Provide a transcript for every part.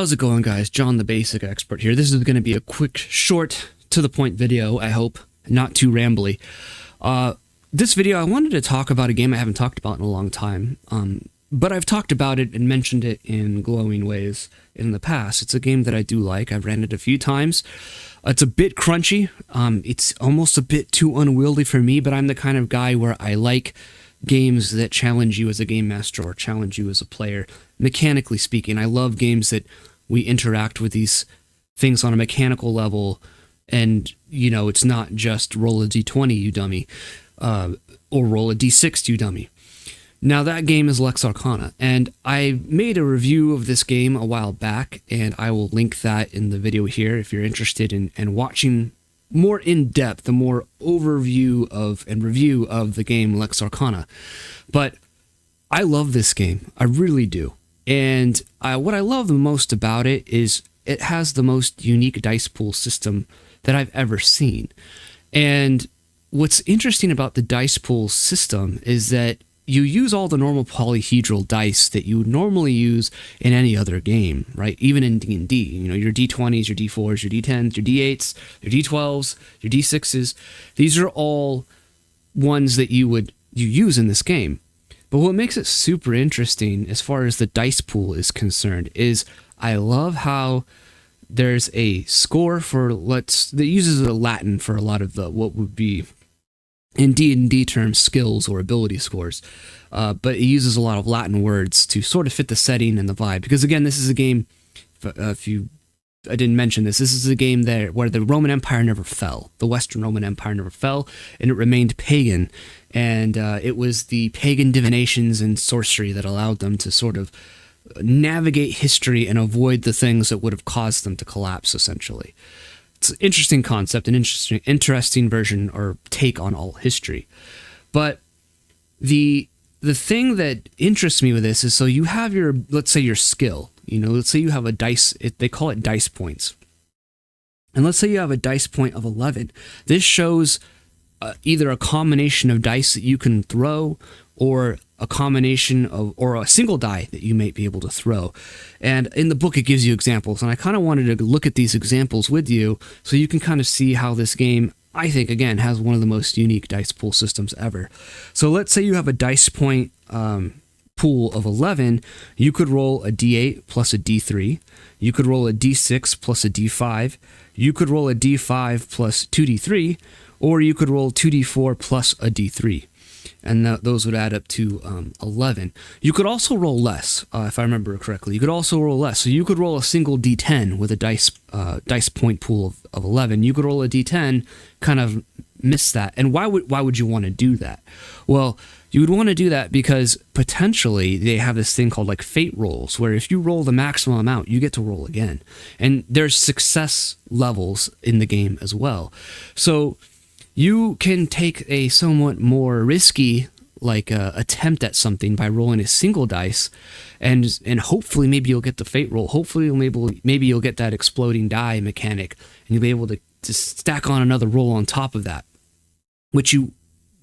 How's it going, guys? John the Basic Expert here. This is going to be a quick, short, to-the-point video, I hope, not too rambly. This video, I wanted to talk about a game I haven't talked about in a long time, but I've talked about it and mentioned it in glowing ways in the past. It's a game that I do like. I've ran it a few times. It's a bit crunchy. It's almost a bit too unwieldy for me, but I'm the kind of guy where I like games that challenge you as a game master or challenge you as a player. Mechanically speaking, I love games that we interact with these things on a mechanical level, and, you know, it's not just roll a d20, you dummy, or roll a d6, you dummy. Now, that game is Lex Arcana, and I made a review of this game a while back, and I will link that in the video here if you're interested in watching more in-depth, the more overview of and review of the game Lex Arcana. But I love this game. I really do. And what I love the most about it is it has the most unique dice pool system that I've ever seen. And what's interesting about the dice pool system is that you use all the normal polyhedral dice that you would normally use in any other game, right? Even in D&D, you know, your D20s, your D4s, your D10s, your D8s, your D12s, your D6s. These are all ones that you use in this game. But what makes it super interesting as far as the dice pool is concerned is I love how there's a score for that uses a Latin for a lot of the what would be in D&D terms skills or ability scores, but it uses a lot of Latin words to sort of fit the setting and the vibe. Because again, this is a game. I didn't mention this. This is a game where the Roman Empire never fell. The Western Roman Empire never fell, and it remained pagan. And it was the pagan divinations and sorcery that allowed them to sort of navigate history and avoid the things that would have caused them to collapse, essentially. It's an interesting concept, an interesting version or take on all history. But the thing that interests me with this is, so you have your, let's say your skill, you know, let's say you have a dice, they call it dice points. And let's say you have a dice point of 11. This shows either a combination of dice that you can throw or a combination of, or a single die that you might be able to throw. And in the book, it gives you examples. And I kind of wanted to look at these examples with you so you can kind of see how this game, I think, again, has one of the most unique dice pool systems ever. So let's say you have a dice point pool of 11. You could roll a d8 plus a d3. You could roll a d6 plus a d5. You could roll a d5 plus 2d3. Or you could roll 2d4 plus a d3. And those would add up to 11. You could also roll less, if I remember correctly. You could also roll less. So you could roll a single d10 with a dice point pool of 11. You could roll a d10, kind of miss that. And why would you want to do that? Well, you would want to do that because potentially they have this thing called like fate rolls, where if you roll the maximum amount, you get to roll again. And there's success levels in the game as well. So you can take a somewhat more risky attempt at something by rolling a single dice, and hopefully maybe you'll get the fate roll. Hopefully maybe you'll get that exploding die mechanic, and you'll be able to stack on another roll on top of that, which you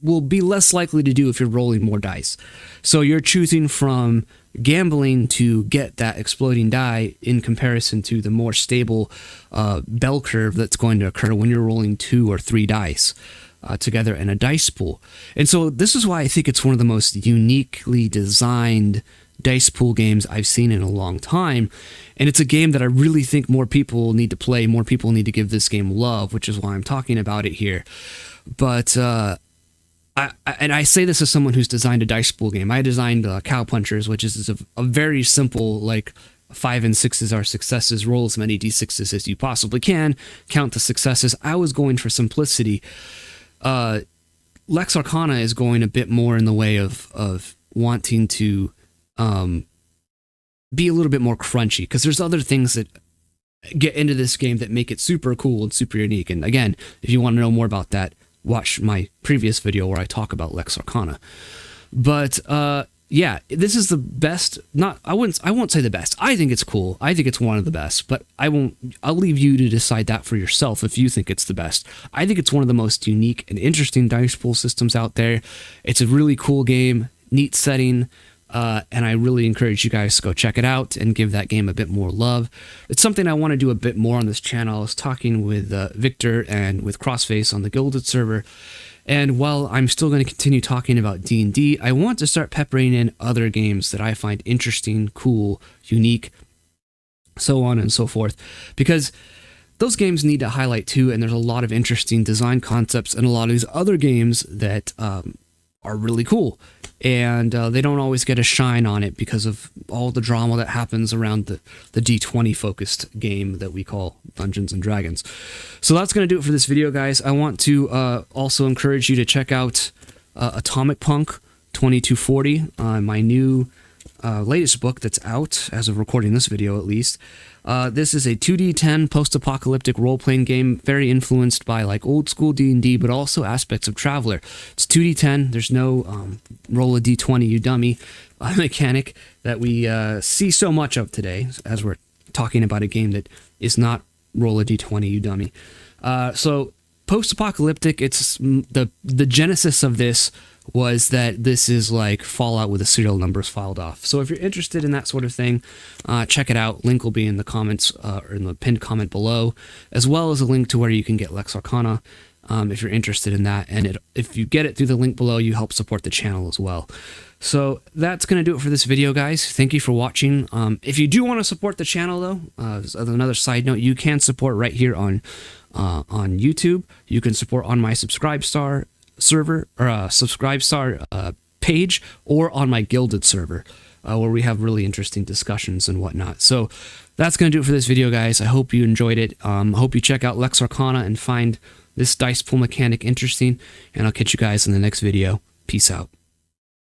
will be less likely to do if you're rolling more dice. So you're choosing from gambling to get that exploding die in comparison to the more stable bell curve that's going to occur when you're rolling 2 or 3 dice together in a dice pool. And so this is why I think it's one of the most uniquely designed dice pool games I've seen in a long time. And it's a game that I really think more people need to play, more people need to give this game love, which is why I'm talking about it here. But I say this as someone who's designed a dice pool game. I designed Cow Punchers, which is a very simple, like 5 and 6s are successes, roll as many d6s as you possibly can, count the successes. I was going for simplicity. Lex Arcana is going a bit more in the way of wanting to be a little bit more crunchy, because there's other things that get into this game that make it super cool and super unique. And again, if you want to know more about that, watch my previous video where I talk about Lex Arcana. But yeah, this is the best. I won't say the best. I think it's cool. I think it's one of the best. But I'll leave you to decide that for yourself if you think it's the best. I think it's one of the most unique and interesting dice pool systems out there. It's a really cool game, neat setting. And I really encourage you guys to go check it out and give that game a bit more love. It's something I want to do a bit more on this channel. I was talking with Victor and with Crossface on the Gilded server. And while I'm still going to continue talking about D&D, I want to start peppering in other games that I find interesting, cool, unique, so on and so forth. Because those games need to highlight too, and there's a lot of interesting design concepts and a lot of these other games that are really cool. And they don't always get a shine on it because of all the drama that happens around the D20 focused game that we call Dungeons and Dragons. So that's going to do it for this video, guys. I want to also encourage you to check out Atomic Punk 2240, my new latest book that's out as of recording this video, at least. This is a 2D10 post-apocalyptic role-playing game, very influenced by like old school D&D, but also aspects of Traveler. It's 2D10. There's no roll a D20, you dummy, mechanic that we see so much of today, as we're talking about a game that is not roll a D20, you dummy. So post-apocalyptic, it's the genesis of this was that this is like Fallout with the serial numbers filed off. So if you're interested in that sort of thing, check it out. Link will be in the comments or in the pinned comment below, as well as a link to where you can get Lex Arcana if you're interested in that. And if you get it through the link below, you help support the channel as well. So that's going to do it for this video, guys. Thank you for watching. If you do want to support the channel, though, as another side note, you can support right here on YouTube. You can support on my Subscribestar server or Subscribestar page, or on my Gilded server, where we have really interesting discussions and whatnot. So that's going to do it for this video, guys. I hope you enjoyed it. Hope you check out Lex Arcana and find this dice pool mechanic interesting, and I'll catch you guys in the next video. Peace out.